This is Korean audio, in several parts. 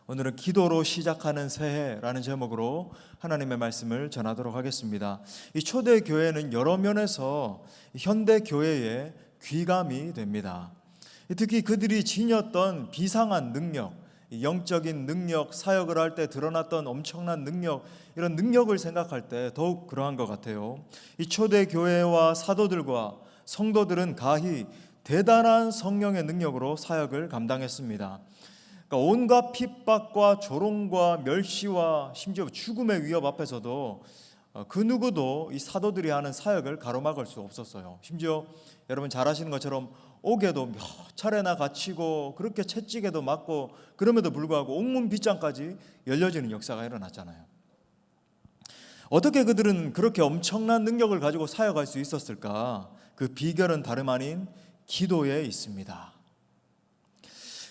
오늘은 기도로 시작하는 새해라는 제목으로 하나님의 말씀을 전하도록 하겠습니다. 이 초대 교회는 여러 면에서 현대 교회의 귀감이 됩니다. 특히 그들이 지녔던 비상한 능력, 영적인 능력, 사역을 할 때 드러났던 엄청난 능력, 이런 능력을 생각할 때 더욱 그러한 것 같아요. 이 초대 교회와 사도들과 성도들은 가히 대단한 성령의 능력으로 사역을 감당했습니다. 그러니까 온갖 핍박과 조롱과 멸시와 심지어 죽음의 위협 앞에서도 그 누구도 이 사도들이 하는 사역을 가로막을 수 없었어요. 심지어 여러분 잘 아시는 것처럼 옥에도 몇 차례나 갇히고 그렇게 채찍에도 맞고 그럼에도 불구하고 옥문 빗장까지 열려지는 역사가 일어났잖아요. 어떻게 그들은 그렇게 엄청난 능력을 가지고 사역할 수 있었을까? 그 비결은 다름 아닌 기도에 있습니다.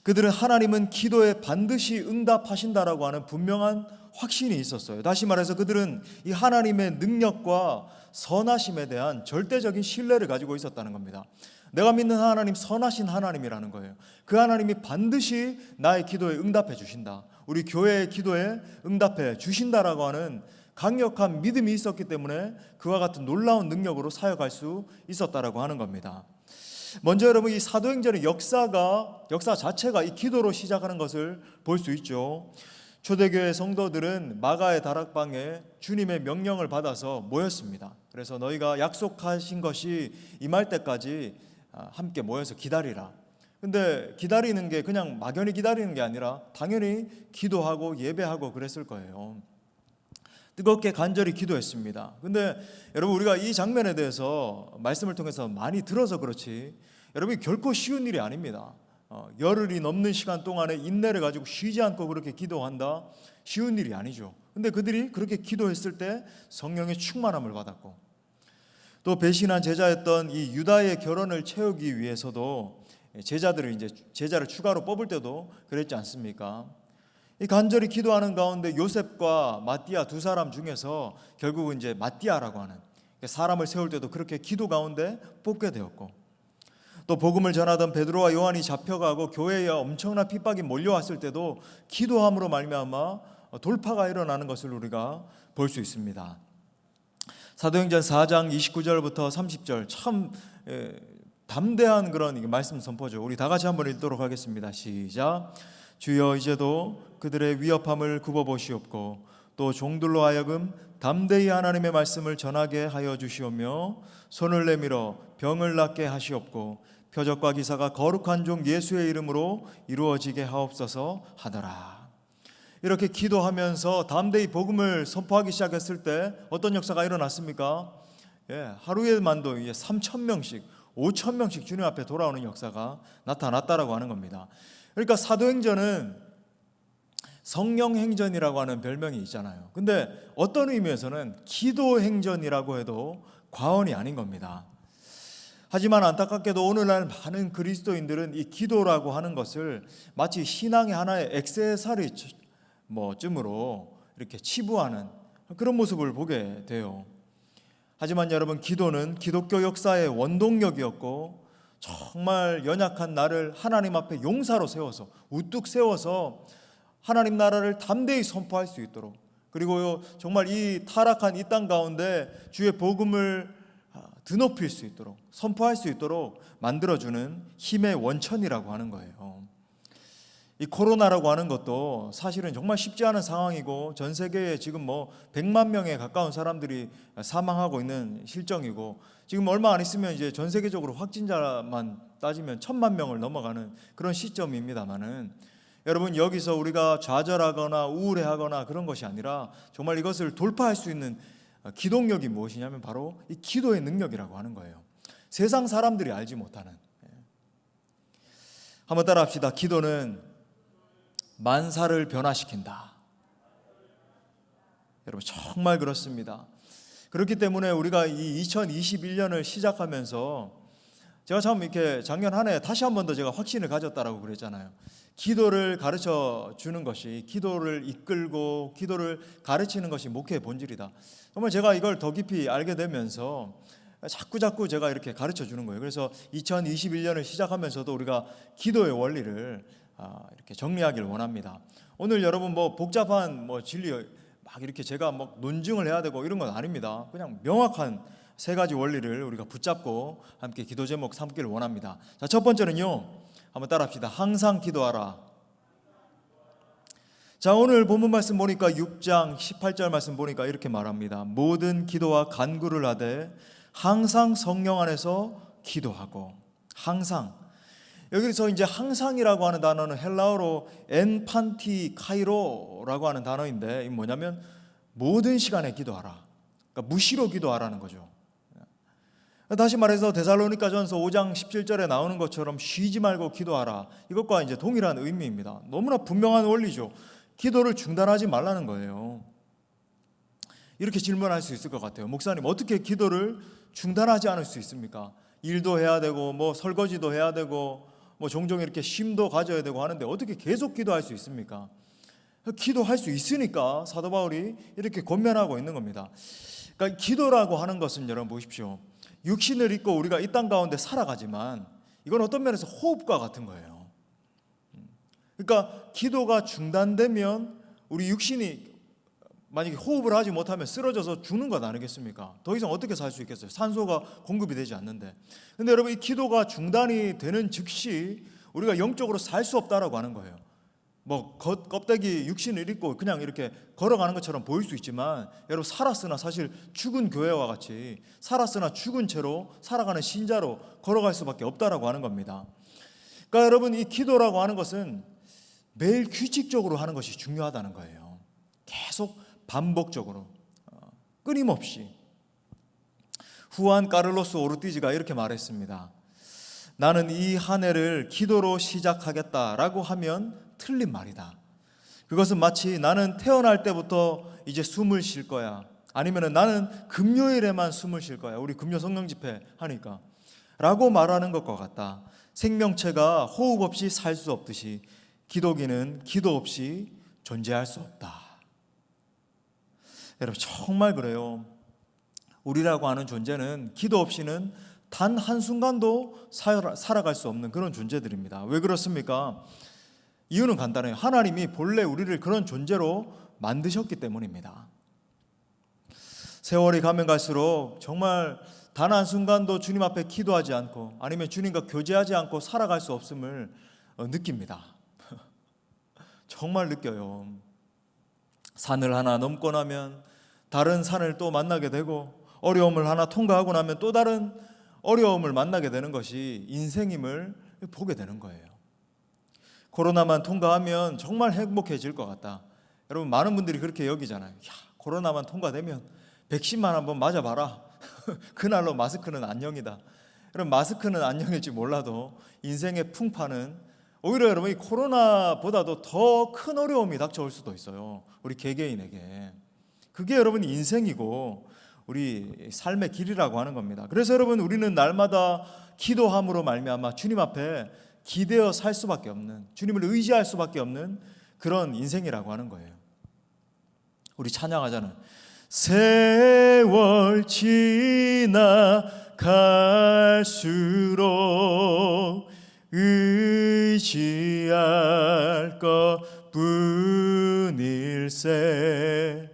그들은 하나님은 기도에 반드시 응답하신다라고 하는 분명한 확신이 있었어요. 다시 말해서 그들은 이 하나님의 능력과 선하심에 대한 절대적인 신뢰를 가지고 있었다는 겁니다. 내가 믿는 하나님 선하신 하나님이라는 거예요. 그 하나님이 반드시 나의 기도에 응답해 주신다. 우리 교회의 기도에 응답해 주신다라고 하는 강력한 믿음이 있었기 때문에 그와 같은 놀라운 능력으로 사역할 수 있었다라고 하는 겁니다. 먼저 여러분 이 사도행전의 역사 자체가 이 기도로 시작하는 것을 볼 수 있죠. 초대교회 성도들은 마가의 다락방에 주님의 명령을 받아서 모였습니다. 그래서 너희가 약속하신 것이 임할 때까지 함께 모여서 기다리라. 근데 기다리는 게 그냥 막연히 기다리는 게 아니라 당연히 기도하고 예배하고 그랬을 거예요. 뜨겁게 간절히 기도했습니다. 근데 여러분 우리가 이 장면에 대해서 말씀을 통해서 많이 들어서 그렇지 여러분 결코 쉬운 일이 아닙니다. 열흘이 넘는 시간 동안에 인내를 가지고 쉬지 않고 그렇게 기도한다 쉬운 일이 아니죠. 근데 그들이 그렇게 기도했을 때 성령의 충만함을 받았고 또 배신한 제자였던 이 유다의 결혼을 채우기 위해서도 제자를 추가로 뽑을 때도 그랬지 않습니까? 이 간절히 기도하는 가운데 요셉과 마띠아 두 사람 중에서 결국은 이제 마띠아라고 하는 사람을 세울 때도 그렇게 기도 가운데 뽑게 되었고 또 복음을 전하던 베드로와 요한이 잡혀가고 교회에 엄청난 핍박이 몰려왔을 때도 기도함으로 말미암아 돌파가 일어나는 것을 우리가 볼 수 있습니다. 사도행전 4장 29절부터 30절 참 담대한 그런 말씀 선포죠. 우리 다 같이 한번 읽도록 하겠습니다. 시작. 주여 이제도 그들의 위협함을 굽어보시옵고 또 종들로 하여금 담대히 하나님의 말씀을 전하게 하여 주시오며 손을 내밀어 병을 낫게 하시옵고 표적과 기사가 거룩한 종 예수의 이름으로 이루어지게 하옵소서 하더라. 이렇게 기도하면서 담대히 복음을 선포하기 시작했을 때 어떤 역사가 일어났습니까? 하루에만도 3,000명씩 5,000명씩 주님 앞에 돌아오는 역사가 나타났다라고 하는 겁니다. 그러니까 사도행전은 성령행전이라고 하는 별명이 있잖아요. 근데 어떤 의미에서는 기도행전이라고 해도 과언이 아닌 겁니다. 하지만 안타깝게도 오늘날 많은 그리스도인들은 이 기도라고 하는 것을 마치 신앙의 하나의 액세서리쯤으로 이렇게 치부하는 그런 모습을 보게 돼요. 하지만 여러분 기도는 기독교 역사의 원동력이었고 정말 연약한 나를 하나님 앞에 용사로 세워서 우뚝 세워서 하나님 나라를 담대히 선포할 수 있도록 그리고 정말 이 타락한 이 땅 가운데 주의 복음을 드높일 수 있도록 선포할 수 있도록 만들어주는 힘의 원천이라고 하는 거예요. 이 코로나라고 하는 것도 사실은 정말 쉽지 않은 상황이고 전 세계에 지금 100만 명에 가까운 사람들이 사망하고 있는 실정이고 지금 얼마 안 있으면 이제 전 세계적으로 확진자만 따지면 1,000만 명을 넘어가는 그런 시점입니다만은 여러분 여기서 우리가 좌절하거나 우울해하거나 그런 것이 아니라 정말 이것을 돌파할 수 있는 기동력이 무엇이냐면 바로 이 기도의 능력이라고 하는 거예요. 세상 사람들이 알지 못하는. 한번 따라 합시다. 기도는 만사를 변화시킨다. 여러분 정말 그렇습니다. 그렇기 때문에 우리가 이 2021년을 시작하면서 제가 참 이렇게 작년 한 해 다시 한 번 더 제가 확신을 가졌다라고 그랬잖아요. 기도를 가르쳐 주는 것이 기도를 이끌고 기도를 가르치는 것이 목회의 본질이다. 정말 제가 이걸 더 깊이 알게 되면서 자꾸 제가 이렇게 가르쳐 주는 거예요. 그래서 2021년을 시작하면서도 우리가 기도의 원리를 이렇게 정리하기를 원합니다. 오늘 여러분 뭐 복잡한 뭐 진리 막 이렇게 제가 막 논증을 해야 되고 이런 건 아닙니다. 그냥 명확한 세 가지 원리를 우리가 붙잡고 함께 기도 제목 삼기를 원합니다. 자, 첫 번째는요, 한번 따라합시다. 항상 기도하라. 자, 오늘 본문 말씀 보니까 6장 18절 말씀 보니까 이렇게 말합니다. 모든 기도와 간구를 하되 항상 성령 안에서 기도하고. 항상, 여기서 이제 항상이라고 하는 단어는 헬라어로 엔판티카이로라고 하는 단어인데, 이 뭐냐면 모든 시간에 기도하라. 그러니까 무시로 기도하라는 거죠. 다시 말해서 데살로니가전서 5장 17절에 나오는 것처럼 쉬지 말고 기도하라. 이것과 이제 동일한 의미입니다. 너무나 분명한 원리죠. 기도를 중단하지 말라는 거예요. 이렇게 질문할 수 있을 것 같아요. 목사님, 어떻게 기도를 중단하지 않을 수 있습니까? 일도 해야 되고 뭐 설거지도 해야 되고 뭐 종종 이렇게 쉼도 가져야 되고 하는데 어떻게 계속 기도할 수 있습니까? 기도할 수 있으니까 사도 바울이 이렇게 권면하고 있는 겁니다. 그러니까 기도라고 하는 것은 여러분 보십시오. 육신을 입고 우리가 이 땅 가운데 살아가지만 이건 어떤 면에서 호흡과 같은 거예요. 그러니까 기도가 중단되면 우리 육신이 만약에 호흡을 하지 못하면 쓰러져서 죽는 것 아니겠습니까? 더 이상 어떻게 살 수 있겠어요? 산소가 공급이 되지 않는데. 근데 여러분, 이 기도가 중단이 되는 즉시 우리가 영적으로 살 수 없다라고 하는 거예요. 뭐 껍데기 육신을 입고 그냥 이렇게 걸어가는 것처럼 보일 수 있지만, 여러분 살았으나 사실 죽은 교회와 같이 살았으나 죽은 채로 살아가는 신자로 걸어갈 수밖에 없다라고 하는 겁니다. 그러니까 여러분, 이 기도라고 하는 것은 매일 규칙적으로 하는 것이 중요하다는 거예요. 계속 반복적으로 끊임없이. 후안 까를로스 오르티즈가 이렇게 말했습니다. 나는 이 한 해를 기도로 시작하겠다라고 하면 틀린 말이다. 그것은 마치 나는 태어날 때부터 이제 숨을 쉴 거야, 아니면 나는 금요일에만 숨을 쉴 거야, 우리 금요 성령 집회 하니까 라고 말하는 것과 같다. 생명체가 호흡 없이 살 수 없듯이 기도기는 기도 없이 존재할 수 없다. 여러분 정말 그래요. 우리라고 하는 존재는 기도 없이는 단 한순간도 살아갈 수 없는 그런 존재들입니다. 왜 그렇습니까? 이유는 간단해요. 하나님이 본래 우리를 그런 존재로 만드셨기 때문입니다. 세월이 가면 갈수록 정말 단 한순간도 주님 앞에 기도하지 않고 아니면 주님과 교제하지 않고 살아갈 수 없음을 느낍니다. 정말 느껴요. 산을 하나 넘고 나면 다른 산을 또 만나게 되고, 어려움을 하나 통과하고 나면 또 다른 어려움을 만나게 되는 것이 인생임을 보게 되는 거예요. 코로나만 통과하면 정말 행복해질 것 같다. 여러분 많은 분들이 그렇게 여기잖아요. 야, 코로나만 통과되면 백신만 한번 맞아봐라. 그날로 마스크는 안녕이다. 여러분 마스크는 안녕일지 몰라도 인생의 풍파는 오히려 여러분 이 코로나보다도 더 큰 어려움이 닥쳐올 수도 있어요. 우리 개개인에게. 그게 여러분 인생이고 우리 삶의 길이라고 하는 겁니다. 그래서 여러분 우리는 날마다 기도함으로 말미암아 주님 앞에 기대어 살 수밖에 없는, 주님을 의지할 수밖에 없는 그런 인생이라고 하는 거예요. 우리 찬양하자는 세월 지나갈수록 의지할 것뿐일세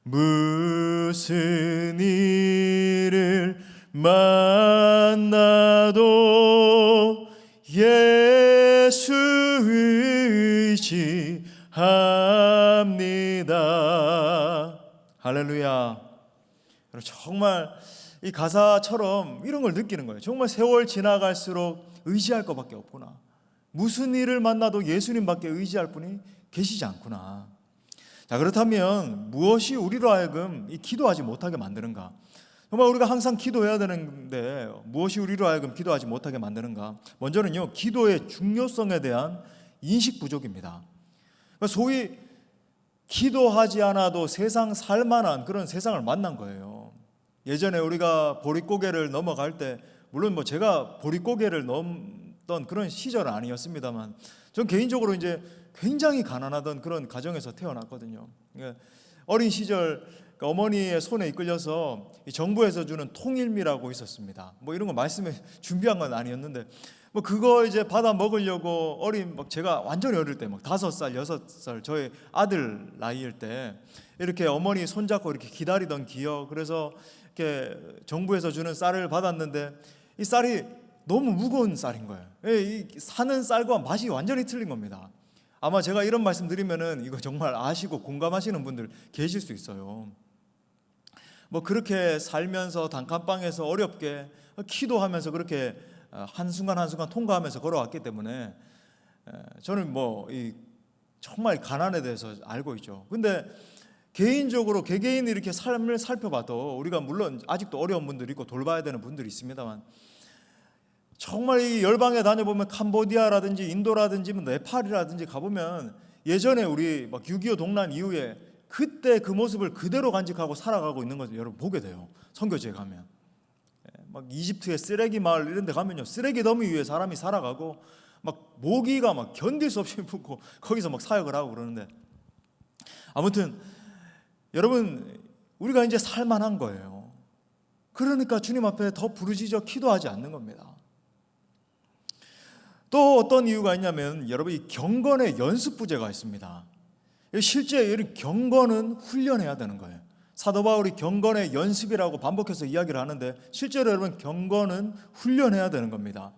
무슨 일을 만나도 예수 의지합니다. 할렐루야. 정말 이 가사처럼 이런 걸 느끼는 거예요. 정말 세월 지나갈수록 의지할 것밖에 없구나. 무슨 일을 만나도 예수님밖에 의지할 분이 계시지 않구나. 자, 그렇다면 무엇이 우리로 하여금 이 기도하지 못하게 만드는가? 정말 우리가 항상 기도해야 되는데 무엇이 우리로 하여금 기도하지 못하게 만드는가? 먼저는요, 기도의 중요성에 대한 인식 부족입니다. 소위 기도하지 않아도 세상 살만한 그런 세상을 만난 거예요. 예전에 우리가 보릿고개를 넘어갈 때, 물론 뭐 제가 보릿고개를 넘던 그런 시절은 아니었습니다만, 전 개인적으로 이제 굉장히 가난하던 그런 가정에서 태어났거든요. 어린 시절 어머니의 손에 이끌려서 정부에서 주는 통일미라고 있었습니다. 뭐 이런 거 말씀에 준비한 건 아니었는데 뭐 그거 이제 받아 먹으려고 어린 막 제가 완전히 어릴 때 막 5살, 6살 저희 아들 나이일 때 이렇게 어머니 손잡고 이렇게 기다리던 기억. 그래서 이렇게 정부에서 주는 쌀을 받았는데 이 쌀이 너무 무거운 쌀인 거예요. 이 사는 쌀과 맛이 완전히 틀린 겁니다. 아마 제가 이런 말씀 드리면은 이거 정말 아시고 공감하시는 분들 계실 수 있어요. 뭐 그렇게 살면서 단칸방에서 어렵게 기도하면서 그렇게 한순간 한순간 통과하면서 걸어왔기 때문에 저는 뭐 정말 가난에 대해서 알고 있죠. 근데 개인적으로 개개인이 이렇게 삶을 살펴봐도 우리가 물론 아직도 어려운 분들이 있고 돌봐야 되는 분들이 있습니다만 정말 이 열방에 다녀보면 캄보디아라든지 인도라든지 네팔이라든지 가보면 예전에 우리 막 6.25 동란 이후에 그때 그 모습을 그대로 간직하고 살아가고 있는 것을 여러분 보게 돼요. 선교지에 가면 막 이집트의 쓰레기 마을 이런 데 가면요 쓰레기 더미 위에 사람이 살아가고 막 모기가 막 견딜 수 없이 붙고 거기서 막 사역을 하고 그러는데 아무튼 여러분 우리가 이제 살만한 거예요. 그러니까 주님 앞에 더 부르짖어 기도하지 않는 겁니다. 또 어떤 이유가 있냐면 여러분 이 경건의 연습 부재가 있습니다. 실제 이런 경건은 훈련해야 되는 거예요. 사도 바울이 경건의 연습이라고 반복해서 이야기를 하는데 실제로 여러분 경건은 훈련해야 되는 겁니다.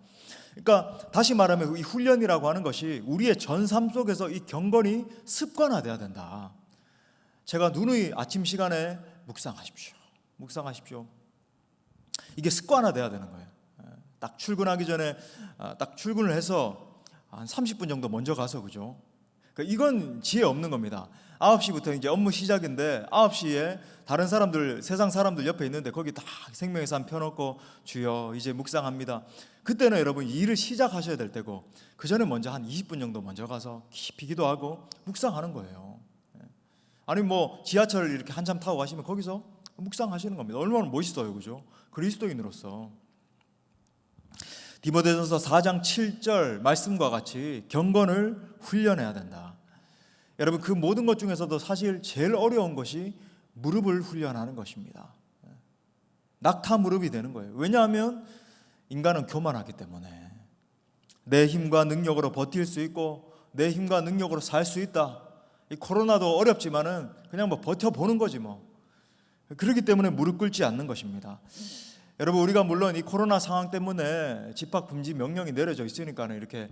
그러니까 다시 말하면 이 훈련이라고 하는 것이 우리의 전삶 속에서 이 경건이 습관화돼야 된다. 제가 누누이 아침 시간에 묵상하십시오. 이게 습관화돼야 되는 거예요. 딱 출근하기 전에 딱 출근을 해서 한 30분 정도 먼저 가서 그죠? 그러니까 이건 지혜 없는 겁니다. 9시부터 이제 업무 시작인데 9시에 다른 사람들 세상 사람들 옆에 있는데 거기 딱 생명의 삶 펴놓고 주여 이제 묵상합니다. 그때는 여러분 일을 시작하셔야 될 때고 그 전에 먼저 한 20분 정도 먼저 가서 깊이 기도하고 묵상하는 거예요. 아니 뭐 지하철 이렇게 한참 타고 가시면 거기서 묵상하시는 겁니다. 얼마나 멋있어요, 그죠? 그리스도인으로서. 디모데전서 4장 7절 말씀과 같이 경건을 훈련해야 된다. 여러분 그 모든 것 중에서도 사실 제일 어려운 것이 무릎을 훈련하는 것입니다. 낙타 무릎이 되는 거예요. 왜냐하면 인간은 교만하기 때문에 내 힘과 능력으로 버틸 수 있고 내 힘과 능력으로 살 수 있다. 이 코로나도 어렵지만은 그냥 뭐 버텨보는 거지 뭐. 그렇기 때문에 무릎 꿇지 않는 것입니다. 여러분 우리가 물론 이 코로나 상황 때문에 집합 금지 명령이 내려져 있으니까는 이렇게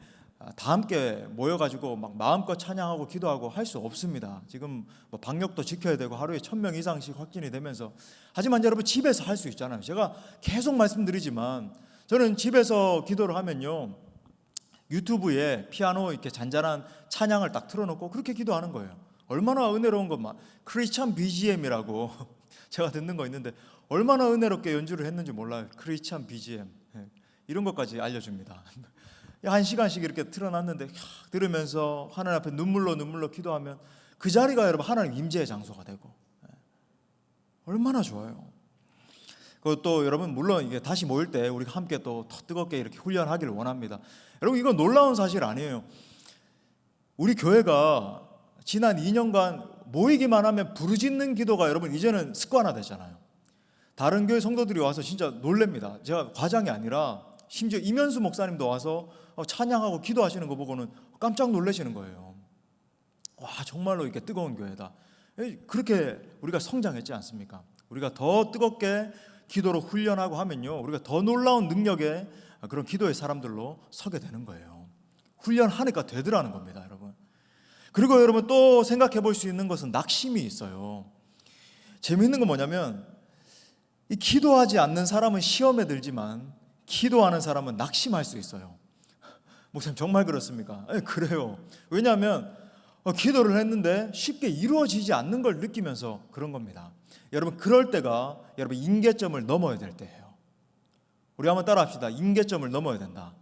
다 함께 모여가지고 막 마음껏 찬양하고 기도하고 할 수 없습니다. 지금 뭐 방역도 지켜야 되고 하루에 1,000명 이상씩 확진이 되면서 하지만 여러분 집에서 할 수 있잖아요. 제가 계속 말씀드리지만 저는 집에서 기도를 하면요 유튜브에 피아노 이렇게 잔잔한 찬양을 딱 틀어놓고 그렇게 기도하는 거예요. 얼마나 은혜로운 것만. 크리스찬 BGM이라고 제가 듣는 거 있는데 얼마나 은혜롭게 연주를 했는지 몰라요. 크리스찬 BGM 이런 것까지 알려줍니다. 1시간씩 이렇게 틀어놨는데 들으면서 하나님 앞에 눈물로 기도하면 그 자리가 여러분 하나님 임재의 장소가 되고 얼마나 좋아요. 그것도 여러분 물론 이게 다시 모일 때 우리가 함께 또 더 뜨겁게 이렇게 훈련하기를 원합니다. 여러분 이건 놀라운 사실 아니에요. 우리 교회가 지난 2년간 모이기만 하면 부르짖는 기도가 여러분 이제는 습관화됐잖아요. 다른 교회 성도들이 와서 진짜 놀랍니다. 제가 과장이 아니라 심지어 이면수 목사님도 와서 찬양하고 기도하시는 거 보고는 깜짝 놀라시는 거예요. 와 정말로 이렇게 뜨거운 교회다. 그렇게 우리가 성장했지 않습니까? 우리가 더 뜨겁게 기도로 훈련하고 하면요 우리가 더 놀라운 능력의 그런 기도의 사람들로 서게 되는 거예요. 훈련하니까 되더라는 겁니다, 여러분. 그리고 여러분 또 생각해 볼 수 있는 것은 낙심이 있어요. 재미있는 건 뭐냐면 이 기도하지 않는 사람은 시험에 들지만 기도하는 사람은 낙심할 수 있어요. 목사님 정말 그렇습니까? 네, 그래요. 왜냐하면 기도를 했는데 쉽게 이루어지지 않는 걸 느끼면서 그런 겁니다. 여러분 그럴 때가 여러분 임계점을 넘어야 될 때예요. 우리 한번 따라합시다. 임계점을 넘어야 된다.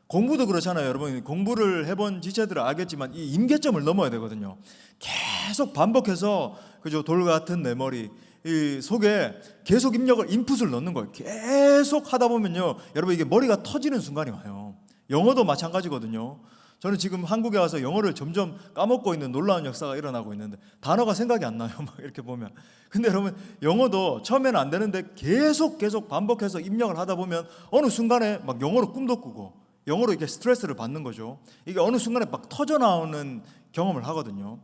공부도 그렇잖아요. 여러분 공부를 해본 지체들은 알겠지만 이 임계점을 넘어야 되거든요. 계속 반복해서 그죠 돌 같은 내 머리 이 속에 계속 입력을 인풋을 넣는 거예요. 계속 하다 보면요 여러분 이게 머리가 터지는 순간이 와요. 영어도 마찬가지거든요. 저는 지금 한국에 와서 영어를 점점 까먹고 있는 놀라운 역사가 일어나고 있는데 단어가 생각이 안 나요. 막 이렇게 보면. 근데 여러분 영어도 처음에는 안 되는데 계속 반복해서 입력을 하다 보면 어느 순간에 막 영어로 꿈도 꾸고 영어로 이렇게 스트레스를 받는 거죠. 이게 어느 순간에 막 터져 나오는 경험을 하거든요.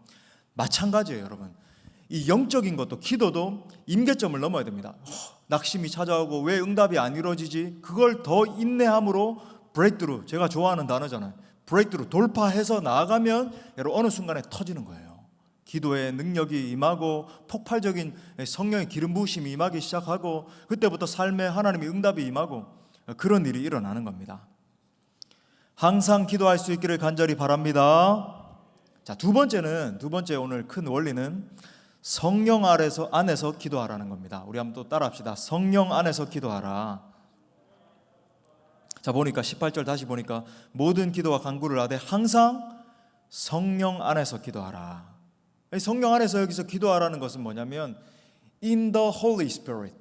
마찬가지예요, 여러분. 이 영적인 것도 기도도 임계점을 넘어야 됩니다. 낙심이 찾아오고 왜 응답이 안 이루어지지? 그걸 더 인내함으로 브레이크트루, 제가 좋아하는 단어잖아요. 브레이크트루, 돌파해서 나아가면 여러분 어느 순간에 터지는 거예요. 기도의 능력이 임하고 폭발적인 성령의 기름 부으심이 임하기 시작하고 그때부터 삶에 하나님의 응답이 임하고 그런 일이 일어나는 겁니다. 항상 기도할 수 있기를 간절히 바랍니다. 자, 두 번째 오늘 큰 원리는 성령 안에서 기도하라는 겁니다. 우리 한번 또 따라합시다. 성령 안에서 기도하라. 자, 보니까 18절 다시 보니까 모든 기도와 간구를 하되 항상 성령 안에서 기도하라. 성령 안에서 여기서 기도하라는 것은 뭐냐면 in the Holy Spirit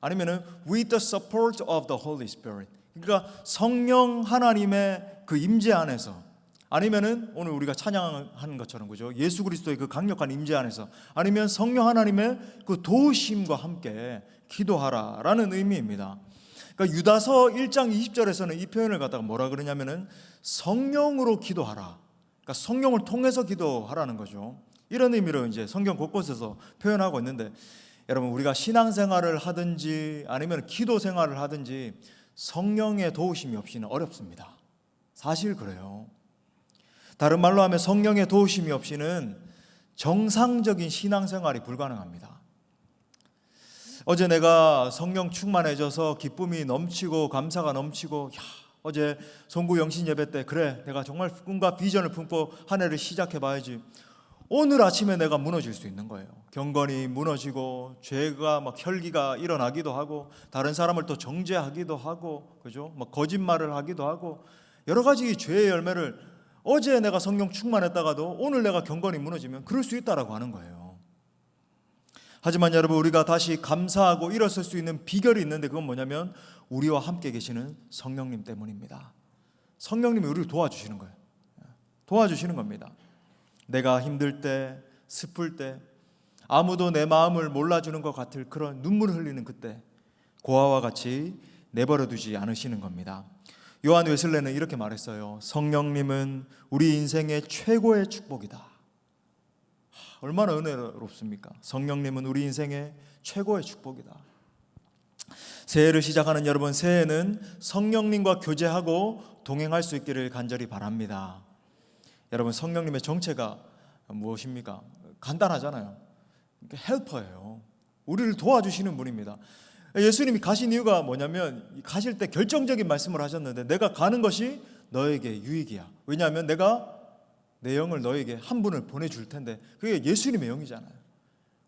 아니면은 with the support of the Holy Spirit. 그러니까 성령 하나님의 그 임재 안에서 아니면은 오늘 우리가 찬양하는 것처럼 그죠? 예수 그리스도의 그 강력한 임재 안에서 아니면 성령 하나님의 그 도우심과 함께 기도하라라는 의미입니다. 그러니까 유다서 1장 20절에서는 이 표현을 갖다가 뭐라 그러냐면은 성령으로 기도하라. 그러니까 성령을 통해서 기도하라는 거죠. 이런 의미로 이제 성경 곳곳에서 표현하고 있는데 여러분 우리가 신앙생활을 하든지 아니면 기도 생활을 하든지 성령의 도우심이 없이는 어렵습니다. 사실 그래요. 다른 말로 하면 성령의 도우심이 없이는 정상적인 신앙생활이 불가능합니다. 어제 내가 성령 충만해져서 기쁨이 넘치고 감사가 넘치고 어제 송구 영신 예배 때 그래 내가 정말 꿈과 비전을 품고 한 해를 시작해 봐야지. 오늘 아침에 내가 무너질 수 있는 거예요. 경건이 무너지고 죄가 막 혈기가 일어나기도 하고 다른 사람을 또 정죄하기도 하고 그죠? 막 거짓말을 하기도 하고 여러 가지 죄의 열매를 어제 내가 성령 충만했다가도 오늘 내가 경건이 무너지면 그럴 수 있다라고 하는 거예요. 하지만 여러분 우리가 다시 감사하고 일어설 수 있는 비결이 있는데 그건 뭐냐면 우리와 함께 계시는 성령님 때문입니다. 성령님이 우리를 도와주시는 거예요. 도와주시는 겁니다. 내가 힘들 때, 슬플 때, 아무도 내 마음을 몰라주는 것 같을 그런 눈물을 흘리는 그때 고아와 같이 내버려 두지 않으시는 겁니다. 요한 웨슬레는 이렇게 말했어요. 성령님은 우리 인생의 최고의 축복이다. 얼마나 은혜롭습니까? 성령님은 우리 인생의 최고의 축복이다. 새해를 시작하는 여러분, 새해는 성령님과 교제하고 동행할 수 있기를 간절히 바랍니다. 여러분 성령님의 정체가 무엇입니까? 간단하잖아요. 헬퍼예요. 우리를 도와주시는 분입니다. 예수님이 가신 이유가 뭐냐면 가실 때 결정적인 말씀을 하셨는데 내가 가는 것이 너에게 유익이야. 왜냐하면 내가 내 영을 너에게 한 분을 보내줄 텐데 그게 예수님의 영이잖아요.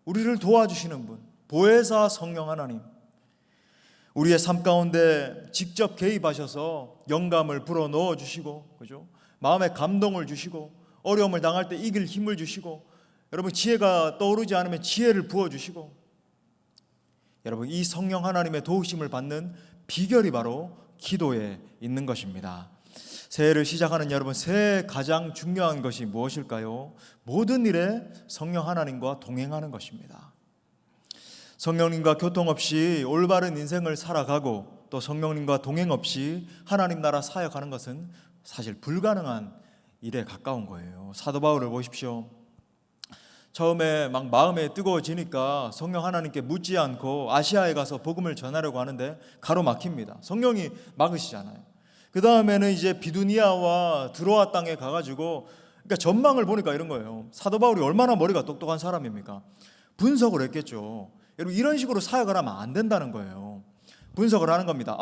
우리를 도와주시는 분, 보혜사 성령 하나님, 우리의 삶 가운데 직접 개입하셔서 영감을 불어넣어 주시고 그죠? 마음에 감동을 주시고 어려움을 당할 때 이길 힘을 주시고 여러분 지혜가 떠오르지 않으면 지혜를 부어주시고 여러분 이 성령 하나님의 도우심을 받는 비결이 바로 기도에 있는 것입니다. 새해를 시작하는 여러분, 새해 가장 중요한 것이 무엇일까요? 모든 일에 성령 하나님과 동행하는 것입니다. 성령님과 교통 없이 올바른 인생을 살아가고 또 성령님과 동행 없이 하나님 나라 사역하는 것은 사실 불가능한 일에 가까운 거예요. 사도 바울을 보십시오. 처음에 막 마음에 뜨거워지니까 성령 하나님께 묻지 않고 아시아에 가서 복음을 전하려고 하는데 가로막힙니다. 성령이 막으시잖아요. 그 다음에는 이제 비두니아와 드로아 땅에 가가지고 그러니까 전망을 보니까 이런 거예요. 사도 바울이 얼마나 머리가 똑똑한 사람입니까? 분석을 했겠죠. 여러분 이런 식으로 사역을 하면 안 된다는 거예요. 분석을 하는 겁니다.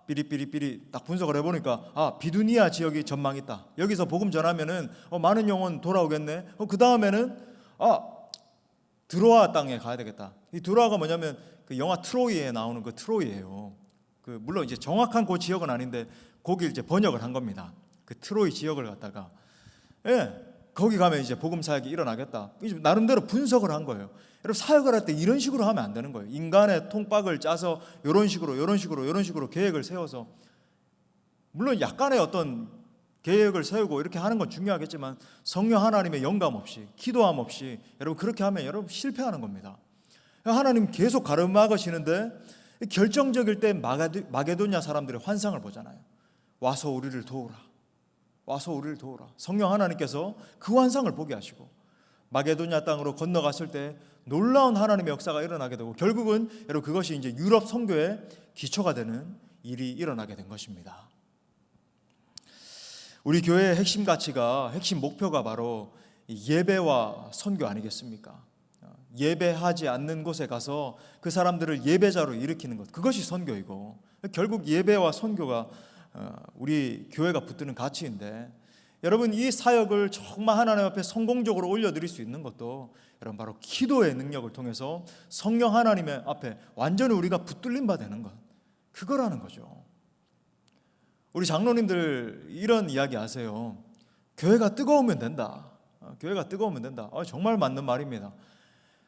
삐리삐리삐리 딱 분석을 해보니까 비두니아 지역이 전망 있다. 여기서 복음 전하면은 많은 영혼 돌아오겠네. 그 다음에는 드로아 땅에 가야 되겠다. 이 드로아가 뭐냐면 그 영화 트로이에 나오는 그 트로이예요. 그 물론 이제 정확한 그 지역은 아닌데 거기 이제 번역을 한 겁니다. 그 트로이 지역을 갖다가 거기 가면 이제 복음 사역이 일어나겠다. 나름대로 분석을 한 거예요. 여러분 사역을 할 때 이런 식으로 하면 안 되는 거예요. 인간의 통박을 짜서 이런 식으로 계획을 세워서 물론 약간의 어떤 계획을 세우고 이렇게 하는 건 중요하겠지만 성령 하나님의 영감 없이, 기도함 없이 여러분 그렇게 하면 여러분 실패하는 겁니다. 하나님 계속 가르막으시는데 결정적일 때 마게도냐 사람들의 환상을 보잖아요. 와서 우리를 도우라. 와서 우리를 도우라. 성령 하나님께서 그 환상을 보게 하시고 마게도냐 땅으로 건너갔을 때 놀라운 하나님의 역사가 일어나게 되고 결국은 여러분 그것이 이제 유럽 선교의 기초가 되는 일이 일어나게 된 것입니다. 우리 교회의 핵심 가치가, 핵심 목표가 바로 예배와 선교 아니겠습니까? 예배하지 않는 곳에 가서 그 사람들을 예배자로 일으키는 것, 그것이 선교이고 결국 예배와 선교가 우리 교회가 붙드는 가치인데, 여러분 이 사역을 정말 하나님 앞에 성공적으로 올려드릴 수 있는 것도 여러분 바로 기도의 능력을 통해서 성령 하나님의 앞에 완전히 우리가 붙들림 바 되는 것, 그거라는 거죠. 우리 장로님들 이런 이야기 하세요. 교회가 뜨거우면 된다. 교회가 뜨거우면 된다. 정말 맞는 말입니다.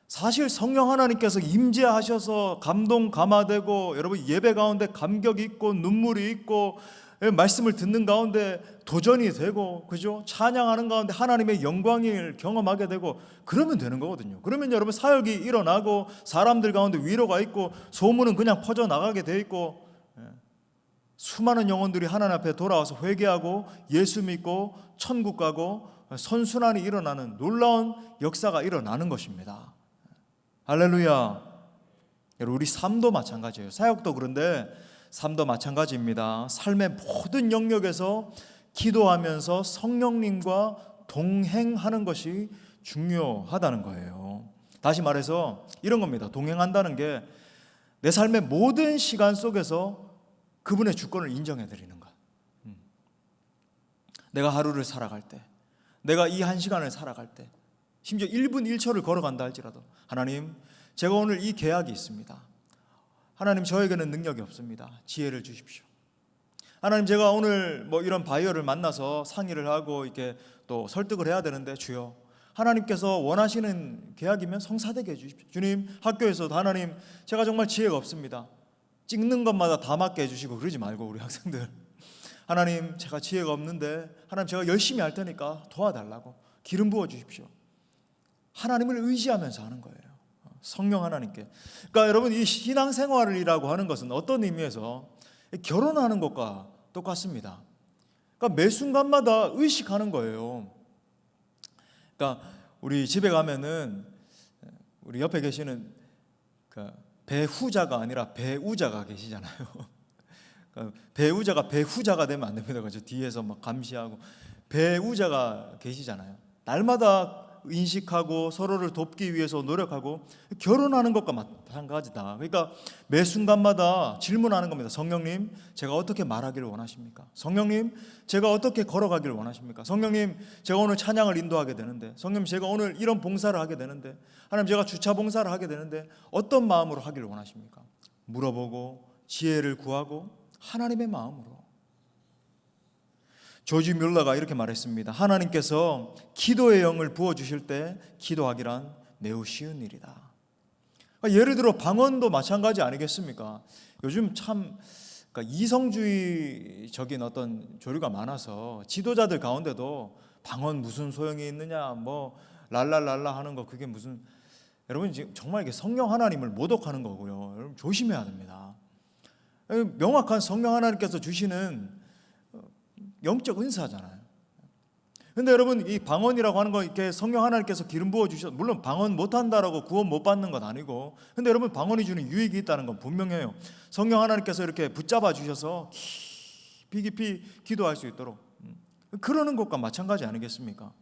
사실 성령 하나님께서 임재하셔서 감동 감화되고 여러분 예배 가운데 감격이 있고 눈물이 있고 말씀을 듣는 가운데 도전이 되고, 그죠? 찬양하는 가운데 하나님의 영광을 경험하게 되고 그러면 되는 거거든요. 그러면 여러분 사역이 일어나고 사람들 가운데 위로가 있고 소문은 그냥 퍼져나가게 돼 있고 수많은 영혼들이 하나님 앞에 돌아와서 회개하고 예수 믿고 천국 가고 선순환이 일어나는 놀라운 역사가 일어나는 것입니다. 할렐루야. 여러분 우리 삶도 마찬가지예요. 사역도 그런데 삶도 마찬가지입니다. 삶의 모든 영역에서 기도하면서 성령님과 동행하는 것이 중요하다는 거예요. 다시 말해서 이런 겁니다. 동행한다는 게 내 삶의 모든 시간 속에서 그분의 주권을 인정해 드리는 것. 내가 하루를 살아갈 때, 내가 이 한 시간을 살아갈 때, 심지어 1분 1초를 걸어간다 할지라도 하나님, 제가 오늘 이 계약이 있습니다. 하나님, 저에게는 능력이 없습니다. 지혜를 주십시오. 하나님, 제가 오늘 이런 바이어를 만나서 상의를 하고 이렇게 또 설득을 해야 되는데 주여, 하나님께서 원하시는 계약이면 성사되게 해주십시오. 주님, 학교에서도 하나님, 제가 정말 지혜가 없습니다. 찍는 것마다 다 맞게 해주시고 그러지 말고 우리 학생들, 하나님, 제가 지혜가 없는데 하나님, 제가 열심히 할 테니까 도와달라고 기름 부어 주십시오. 하나님을 의지하면서 하는 거예요. 성령 하나님께. 그러니까 여러분, 이 신앙생활이라고 하는 것은 어떤 의미에서 결혼하는 것과 똑같습니다. 그러니까 매 순간마다 의식하는 거예요. 그러니까 우리 집에 가면은 우리 옆에 계시는 배후자가 아니라 배우자가 계시잖아요. 그러니까 배우자가 배후자가 되면 안 됩니다. 그죠? 뒤에서 막 감시하고 배우자가 계시잖아요. 날마다 인식하고 서로를 돕기 위해서 노력하고, 결혼하는 것과 마찬가지다. 그러니까 매 순간마다 질문하는 겁니다. 성령님, 제가 어떻게 말하기를 원하십니까? 성령님, 제가 어떻게 걸어가기를 원하십니까? 성령님, 제가 오늘 찬양을 인도하게 되는데, 성령님, 제가 오늘 이런 봉사를 하게 되는데, 하나님, 제가 주차 봉사를 하게 되는데 어떤 마음으로 하기를 원하십니까? 물어보고 지혜를 구하고 하나님의 마음으로. 조지 뮬러가 이렇게 말했습니다. 하나님께서 기도의 영을 부어주실 때 기도하기란 매우 쉬운 일이다. 예를 들어 방언도 마찬가지 아니겠습니까? 요즘 참 이성주의적인 어떤 조류가 많아서 지도자들 가운데도 방언 무슨 소용이 있느냐, 랄랄랄라 하는 거, 그게 무슨, 여러분 지금 정말 이게 성령 하나님을 모독하는 거고요. 여러분 조심해야 됩니다. 명확한 성령 하나님께서 주시는 영적 은사잖아요. 근데 여러분, 이 방언이라고 하는 거 이렇게 성령 하나님께서 기름 부어 주셔서, 물론 방언 못 한다라고 구원 못 받는 건 아니고, 근데 여러분 방언이 주는 유익이 있다는 건 분명해요. 성령 하나님께서 이렇게 붙잡아 주셔서 깊이 깊이 기도할 수 있도록 그러는 것과 마찬가지 아니겠습니까?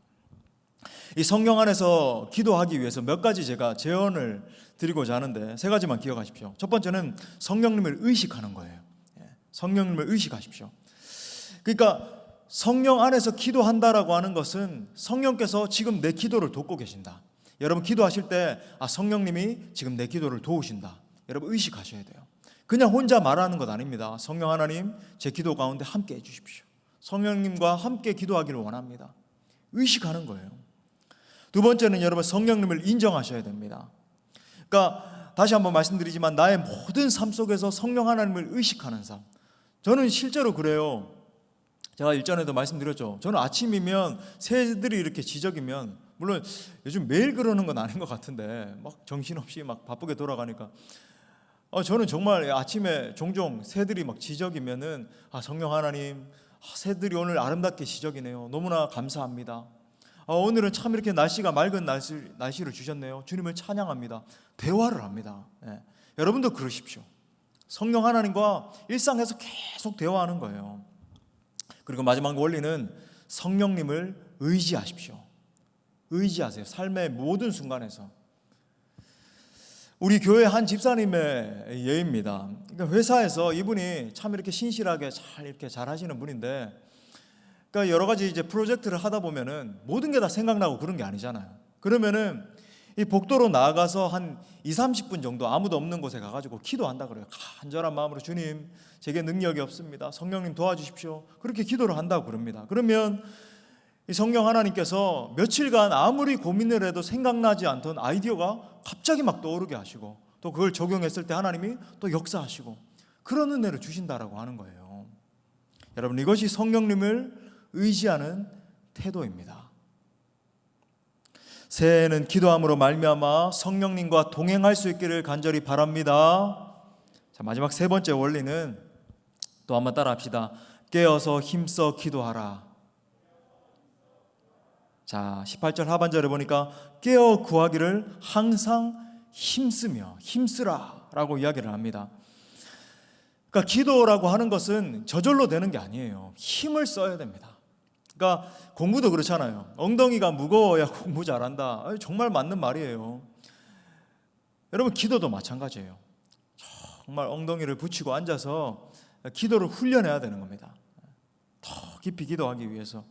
이 성령 안에서 기도하기 위해서 몇 가지 제가 제언을 드리고자 하는데 세 가지만 기억하십시오. 첫 번째는 성령님을 의식하는 거예요. 성령님을 의식하십시오. 그러니까 성령 안에서 기도한다라고 하는 것은 성령께서 지금 내 기도를 돕고 계신다. 여러분 기도하실 때 성령님이 지금 내 기도를 도우신다. 여러분 의식하셔야 돼요. 그냥 혼자 말하는 것 아닙니다. 성령 하나님, 제 기도 가운데 함께 해주십시오. 성령님과 함께 기도하기를 원합니다. 의식하는 거예요. 두 번째는 여러분 성령님을 인정하셔야 됩니다. 그러니까 다시 한번 말씀드리지만 나의 모든 삶 속에서 성령 하나님을 의식하는 삶. 저는 실제로 그래요. 제가 일전에도 말씀드렸죠. 저는 아침이면 새들이 이렇게 지저귀면, 물론 요즘 매일 그러는 건 아닌 것 같은데 막 정신없이 막 바쁘게 돌아가니까 저는 정말 아침에 종종 새들이 막 지저귀면은 성령 하나님, 새들이 오늘 아름답게 지저귀네요. 너무나 감사합니다. 오늘은 참 이렇게 날씨가 맑은 날씨를 주셨네요. 주님을 찬양합니다. 대화를 합니다. 여러분도 그러십시오. 성령 하나님과 일상에서 계속 대화하는 거예요. 그리고 마지막 원리는 성령님을 의지하십시오. 의지하세요. 삶의 모든 순간에서. 우리 교회 한 집사님의 예입니다. 그러니까 회사에서 이분이 참 이렇게 신실하게 잘 하시는 분인데, 그러니까 여러 가지 이제 프로젝트를 하다 보면은 모든 게 다 생각나고 그런 게 아니잖아요. 그러면은 이 복도로 나아가서 한 20-30분 정도 아무도 없는 곳에 가가지고 기도한다 그래요. 간절한 마음으로, 주님, 제게 능력이 없습니다. 성령님 도와주십시오. 그렇게 기도를 한다고 그럽니다. 그러면 이 성령 하나님께서 며칠간 아무리 고민을 해도 생각나지 않던 아이디어가 갑자기 막 떠오르게 하시고, 또 그걸 적용했을 때 하나님이 또 역사하시고, 그런 은혜를 주신다라고 하는 거예요. 여러분, 이것이 성령님을 의지하는 태도입니다. 새해에는 기도함으로 말미암아 성령님과 동행할 수 있기를 간절히 바랍니다. 자, 마지막 세 번째 원리는 또 한번 따라합시다. 깨어서 힘써 기도하라. 자, 18절 하반절에 보니까 깨어 구하기를 항상 힘쓰며, 힘쓰라 라고 이야기를 합니다. 그러니까 기도라고 하는 것은 저절로 되는 게 아니에요. 힘을 써야 됩니다. 그러니까 공부도 그렇잖아요. 엉덩이가 무거워야 공부 잘한다. 정말 맞는 말이에요. 여러분, 기도도 마찬가지예요. 정말 엉덩이를 붙이고 앉아서 기도를 훈련해야 되는 겁니다. 더 깊이 기도하기 위해서.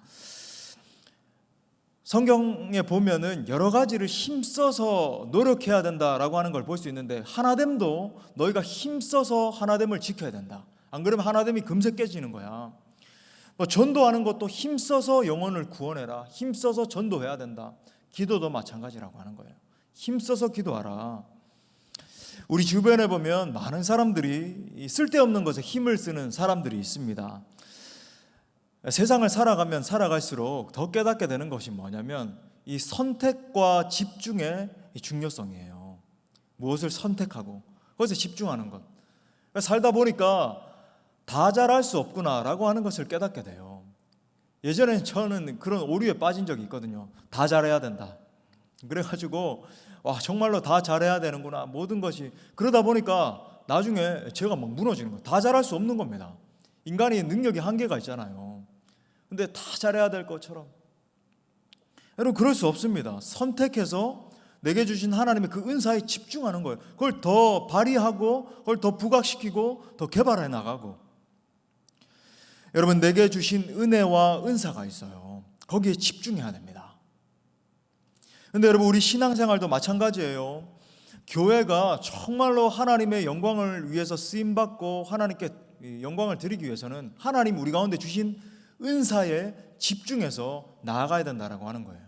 성경에 보면은 여러 가지를 힘써서 노력해야 된다라고 하는 걸 볼 수 있는데, 하나됨도 너희가 힘써서 하나됨을 지켜야 된다. 안 그러면 하나됨이 금세 깨지는 거야. 전도하는 것도 힘써서 영혼을 구원해라. 힘써서 전도해야 된다. 기도도 마찬가지라고 하는 거예요. 힘써서 기도하라. 우리 주변에 보면 많은 사람들이 쓸데없는 것에 힘을 쓰는 사람들이 있습니다. 세상을 살아가면 살아갈수록 더 깨닫게 되는 것이 뭐냐면 이 선택과 집중의 중요성이에요. 무엇을 선택하고 그것에 집중하는 것. 살다 보니까 다 잘할 수 없구나라고 하는 것을 깨닫게 돼요. 예전에 저는 그런 오류에 빠진 적이 있거든요. 다 잘해야 된다. 그래가지고 정말로 다 잘해야 되는구나, 모든 것이. 그러다 보니까 나중에 제가 막 무너지는 거예요. 다 잘할 수 없는 겁니다. 인간이 능력이 한계가 있잖아요. 근데 다 잘해야 될 것처럼. 여러분, 그럴 수 없습니다. 선택해서 내게 주신 하나님의 그 은사에 집중하는 거예요. 그걸 더 발휘하고, 그걸 더 부각시키고, 더 개발해 나가고. 여러분, 내게 주신 은혜와 은사가 있어요. 거기에 집중해야 됩니다. 근데 여러분, 우리 신앙생활도 마찬가지예요. 교회가 정말로 하나님의 영광을 위해서 쓰임받고 하나님께 영광을 드리기 위해서는 하나님 우리 가운데 주신 은사에 집중해서 나아가야 된다라고 하는 거예요.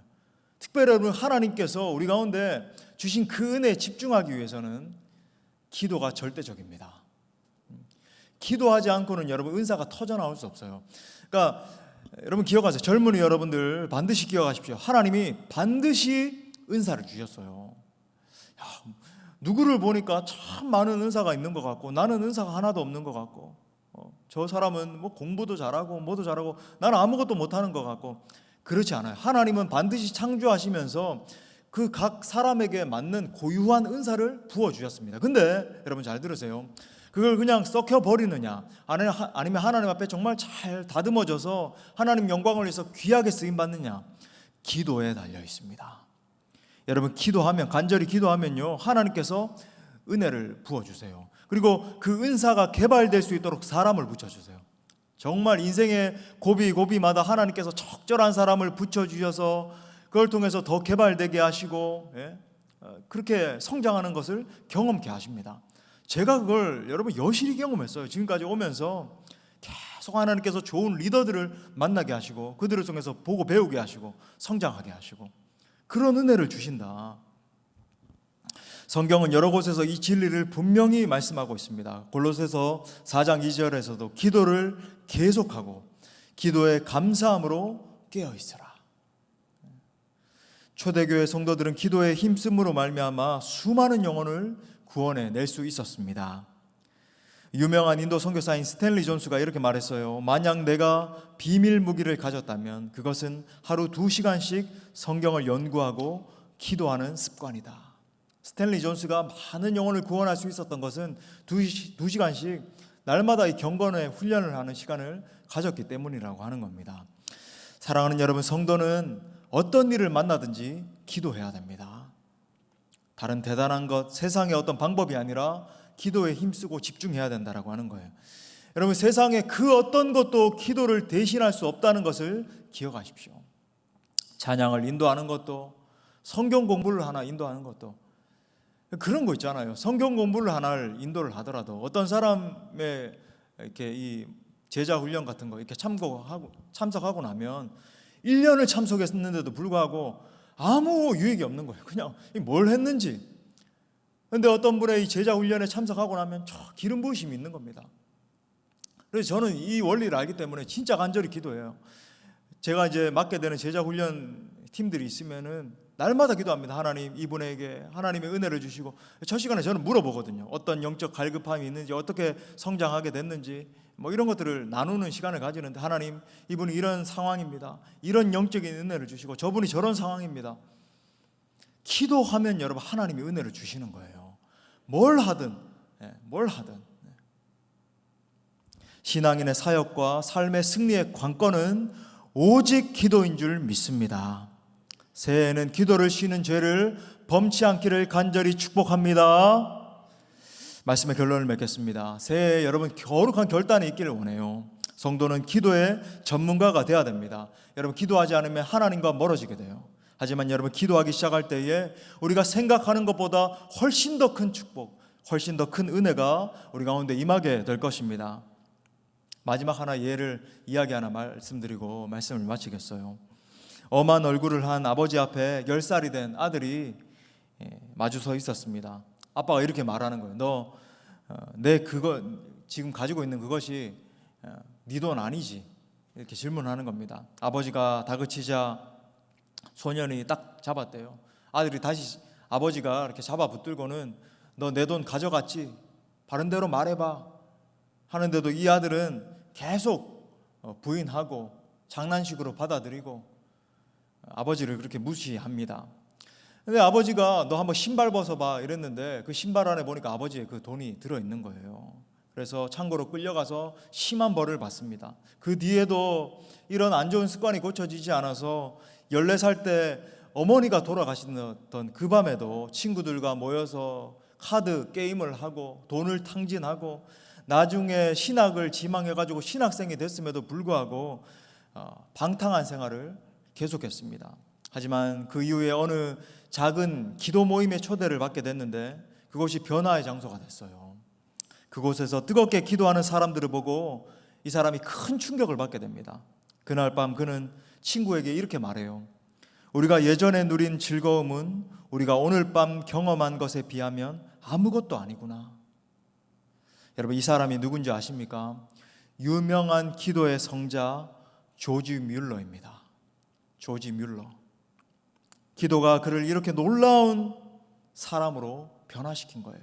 특별히 여러분, 하나님께서 우리 가운데 주신 그 은혜에 집중하기 위해서는 기도가 절대적입니다. 기도하지 않고는 여러분 은사가 터져나올 수 없어요. 그러니까 여러분 기억하세요. 젊은이 여러분들 반드시 기억하십시오. 하나님이 반드시 은사를 주셨어요. 누구를 보니까 참 많은 은사가 있는 것 같고, 나는 은사가 하나도 없는 것 같고, 저 사람은 뭐 공부도 잘하고 뭐도 잘하고 나는 아무것도 못하는 것 같고, 그렇지 않아요. 하나님은 반드시 창조하시면서 그 각 사람에게 맞는 고유한 은사를 부어주셨습니다. 근데 여러분 잘 들으세요. 그걸 그냥 썩혀버리느냐, 아니면 하나님 앞에 정말 잘 다듬어져서 하나님 영광을 위해서 귀하게 쓰임받느냐, 기도에 달려 있습니다. 여러분, 기도하면, 간절히 기도하면요, 하나님께서 은혜를 부어주세요. 그리고 그 은사가 개발될 수 있도록 사람을 붙여주세요. 정말 인생의 고비고비마다 하나님께서 적절한 사람을 붙여주셔서 그걸 통해서 더 개발되게 하시고, 그렇게 성장하는 것을 경험케 하십니다. 제가 그걸 여러분 여실히 경험했어요. 지금까지 오면서 계속 하나님께서 좋은 리더들을 만나게 하시고, 그들을 통해서 보고 배우게 하시고 성장하게 하시고, 그런 은혜를 주신다. 성경은 여러 곳에서 이 진리를 분명히 말씀하고 있습니다. 골로새서 4장 2절에서도 기도를 계속하고 기도에 감사함으로 깨어 있으라. 초대교회 성도들은 기도에 힘쓰므로 말미암아 수많은 영혼을 구원해 낼 수 있었습니다. 유명한 인도 선교사인 스탠리 존스가 이렇게 말했어요. 만약 내가 비밀 무기를 가졌다면 그것은 하루 2시간씩 성경을 연구하고 기도하는 습관이다. 스탠리 존스가 많은 영혼을 구원할 수 있었던 것은 2시간씩 날마다 이 경건의 훈련을 하는 시간을 가졌기 때문이라고 하는 겁니다. 사랑하는 여러분, 성도는 어떤 일을 만나든지 기도해야 됩니다. 다른 대단한 것, 세상의 어떤 방법이 아니라 기도에 힘쓰고 집중해야 된다라고 하는 거예요. 여러분, 세상에 그 어떤 것도 기도를 대신할 수 없다는 것을 기억하십시오. 찬양을 인도하는 것도, 성경 공부를 하나 인도하는 것도, 그런 거 있잖아요. 성경 공부를 하나를 인도를 하더라도 어떤 사람의 이렇게 이 제자 훈련 같은 거 이렇게 참석하고 나면 1년을 참석했는데도 불구하고 아무 유익이 없는 거예요. 그냥 뭘 했는지. 그런데 어떤 분의 이 제자 훈련에 참석하고 나면 저 기름 부으심이 있는 겁니다. 그래서 저는 이 원리를 알기 때문에 진짜 간절히 기도해요. 제가 이제 맡게 되는 제자 훈련 팀들이 있으면은 날마다 기도합니다. 하나님, 이분에게 하나님의 은혜를 주시고, 첫 시간에 저는 물어보거든요. 어떤 영적 갈급함이 있는지, 어떻게 성장하게 됐는지, 뭐 이런 것들을 나누는 시간을 가지는데, 하나님, 이분이 이런 상황입니다. 이런 영적인 은혜를 주시고, 저분이 저런 상황입니다. 기도하면 여러분 하나님이 은혜를 주시는 거예요. 뭘 하든. 신앙인의 사역과 삶의 승리의 관건은 오직 기도인 줄 믿습니다. 새해에는 기도를 쉬는 죄를 범치 않기를 간절히 축복합니다. 말씀의 결론을 맺겠습니다. 새해에 여러분 거룩한 결단이 있기를 원해요. 성도는 기도의 전문가가 되어야 됩니다. 여러분, 기도하지 않으면 하나님과 멀어지게 돼요. 하지만 여러분, 기도하기 시작할 때에 우리가 생각하는 것보다 훨씬 더 큰 축복, 훨씬 더 큰 은혜가 우리 가운데 임하게 될 것입니다. 마지막 하나 예를 이야기 하나 말씀드리고 말씀을 마치겠어요. 엄한 얼굴을 한 아버지 앞에 10살이 된 아들이 마주서 있었습니다. 아빠가 이렇게 말하는 거예요. 너 내 그거 지금 가지고 있는 그것이 네 돈 아니지? 이렇게 질문하는 겁니다. 아버지가 다그치자 소년이 딱 잡았대요. 아들이 다시 아버지가 이렇게 잡아 붙들고는 너 내 돈 가져갔지? 바른 대로 말해봐 하는데도 이 아들은 계속 부인하고 장난식으로 받아들이고 아버지를 그렇게 무시합니다. 근데 아버지가 너 한번 신발 벗어봐 이랬는데 그 신발 안에 보니까 아버지의 그 돈이 들어있는 거예요. 그래서 창고로 끌려가서 심한 벌을 받습니다. 그 뒤에도 이런 안 좋은 습관이 고쳐지지 않아서 14살 때 어머니가 돌아가시던 그 밤에도 친구들과 모여서 카드 게임을 하고 돈을 탕진하고 나중에 신학을 지망해가지고 신학생이 됐음에도 불구하고 방탕한 생활을 계속했습니다. 하지만 그 이후에 어느 작은 기도 모임의 초대를 받게 됐는데 그곳이 변화의 장소가 됐어요. 그곳에서 뜨겁게 기도하는 사람들을 보고 이 사람이 큰 충격을 받게 됩니다. 그날 밤 그는 친구에게 이렇게 말해요. 우리가 예전에 누린 즐거움은 우리가 오늘 밤 경험한 것에 비하면 아무것도 아니구나. 여러분, 이 사람이 누군지 아십니까? 유명한 기도의 성자 조지 뮬러입니다. 조지 뮬러. 기도가 그를 이렇게 놀라운 사람으로 변화시킨 거예요.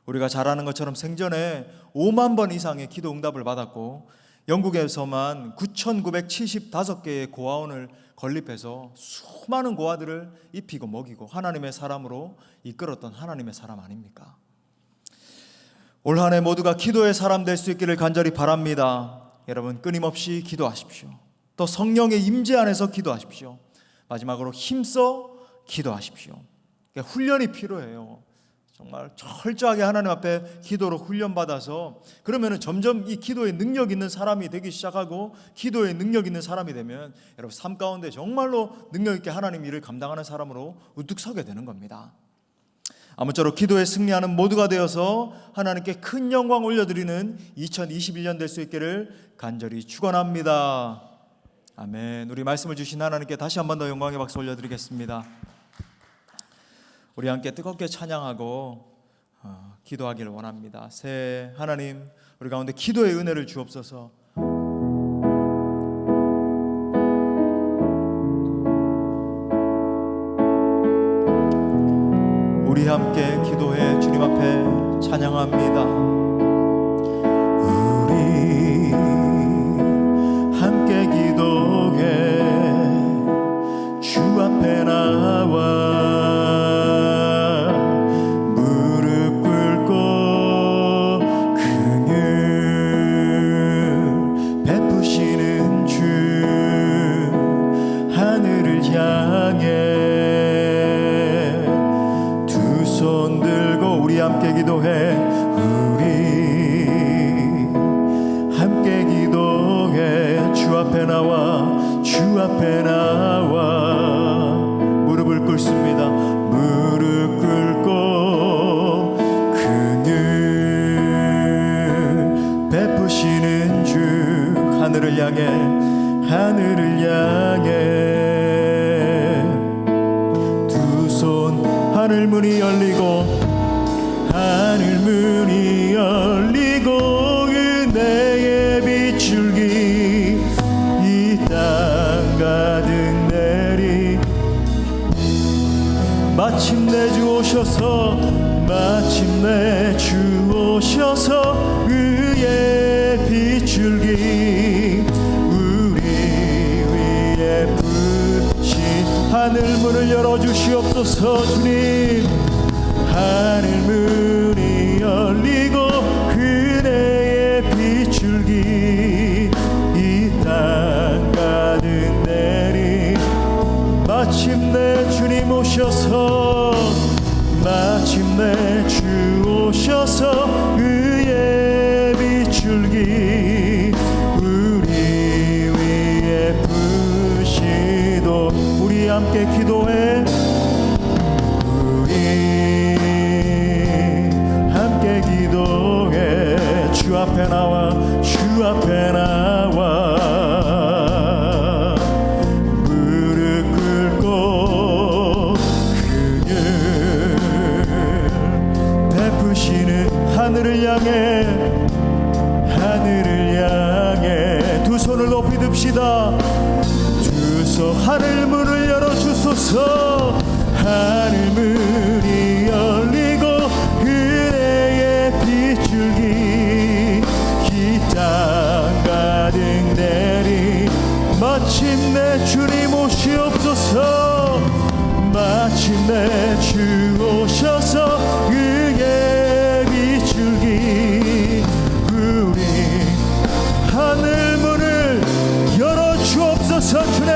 우리가 잘 아는 것처럼 생전에 5만 번 이상의 기도 응답을 받았고 영국에서만 9,975개의 고아원을 건립해서 수많은 고아들을 입히고 먹이고 하나님의 사람으로 이끌었던 하나님의 사람 아닙니까? 올 한 해 모두가 기도의 사람 될 수 있기를 간절히 바랍니다. 여러분, 끊임없이 기도하십시오. 또 성령의 임재 안에서 기도하십시오. 마지막으로 힘써 기도하십시오. 그러니까 훈련이 필요해요. 정말 철저하게 하나님 앞에 기도로 훈련받아서 그러면 점점 이 기도에 능력 있는 사람이 되기 시작하고 기도에 능력 있는 사람이 되면 여러분 삶 가운데 정말로 능력 있게 하나님 일을 감당하는 사람으로 우뚝 서게 되는 겁니다. 아무쪼록 기도에 승리하는 모두가 되어서 하나님께 큰 영광 올려드리는 2021년 될 수 있기를 간절히 축원합니다. 아멘. 우리 말씀을 주신 하나님께 다시 한 번 더 영광의 박수 올려드리겠습니다. 우리 함께 뜨겁게 찬양하고 기도하기를 원합니다. 새해 하나님 우리 가운데 기도의 은혜를 주옵소서. 함께 기도해 주님 앞에 찬양합니다. 우리 함께 기도해 주 앞에 나와 무릎 꿇고 긍휼 베푸시는 주 하늘을 향해 두 손 들고 우리 함께 기도해. 우리 함께 기도해 주 앞에 나와 주 앞에 나와 무릎을 꿇습니다. 무릎 꿇고 긍휼 베푸시는 주 하늘을 향해 두 손 하늘 문이 열리고 은혜의 빗줄기 이 땅 가득 내리 마침내 주 오셔서 의의 빗줄기 우리 위에 부신 하늘 문을 열어주시옵소서. 주님 하늘 문이 열리고 은혜의 빗줄기 이 땅 가득 내리 마침내 주님 오셔서 의의 빗줄기 우리 위에 부시도 우리 함께 기도해. 주 앞에 나와 무릎 꿀고 긍휼 베푸시는 하늘을 향해 두 손을 높이 듭시다. 두 손 하늘 문을 열어주소서. 하늘 문이 열리고 은혜의 빗줄기 이 땅 가득 내리 마침내 주님 오시옵소서. 마침내 주 오셔서 의의 빗줄기 우리 하늘 문을 열어주옵소서. 주님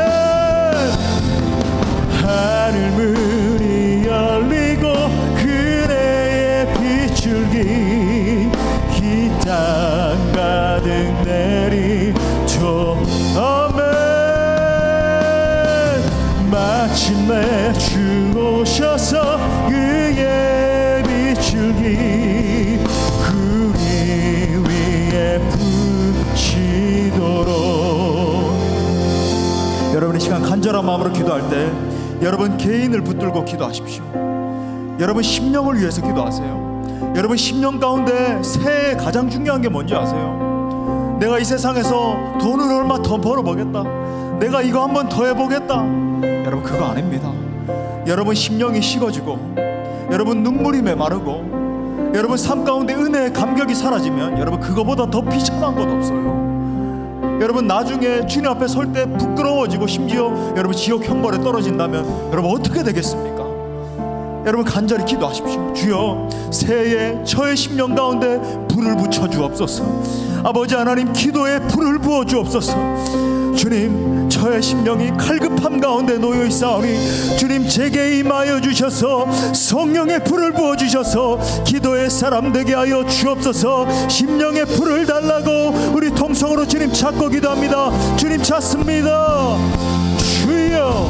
하늘 문이 열리고 은혜의 빗줄기 이 땅 가득 내리죠. 아멘. 마침내 주 오셔서 의의 빗줄기 우리 위에 부시도록. 여러분 이 시간 간절한 마음으로 기도할 때 여러분 개인을 붙들고 기도하십시오. 여러분 심령을 위해서 기도하세요. 여러분 심령 가운데 새해 가장 중요한 게 뭔지 아세요? 내가 이 세상에서 돈을 얼마 더 벌어보겠다, 내가 이거 한번 더 해보겠다. 여러분 그거 아닙니다. 여러분 심령이 식어지고 여러분 눈물이 메마르고 여러분 삶 가운데 은혜의 감격이 사라지면 여러분 그거보다 더 비참한 것 없어요. 여러분 나중에 주님 앞에 설 때 부끄러워지고 심지어 여러분 지옥 형벌에 떨어진다면 여러분 어떻게 되겠습니까? 여러분 간절히 기도하십시오. 주여 새해에 저의 심령 가운데 불을 붙여 주옵소서. 아버지 하나님 기도에 불을 부어 주옵소서. 주님 저의 심령이 칼급함 가운데 놓여 있사오니 주님 제게 임하여 주셔서 성령의 불을 부어 주셔서 기도의 사람 되게 하여 주옵소서. 심령의 불을 달라고 우리 통성으로 주님 찾고 기도합니다. 주님 찾습니다. 주여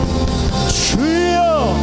주여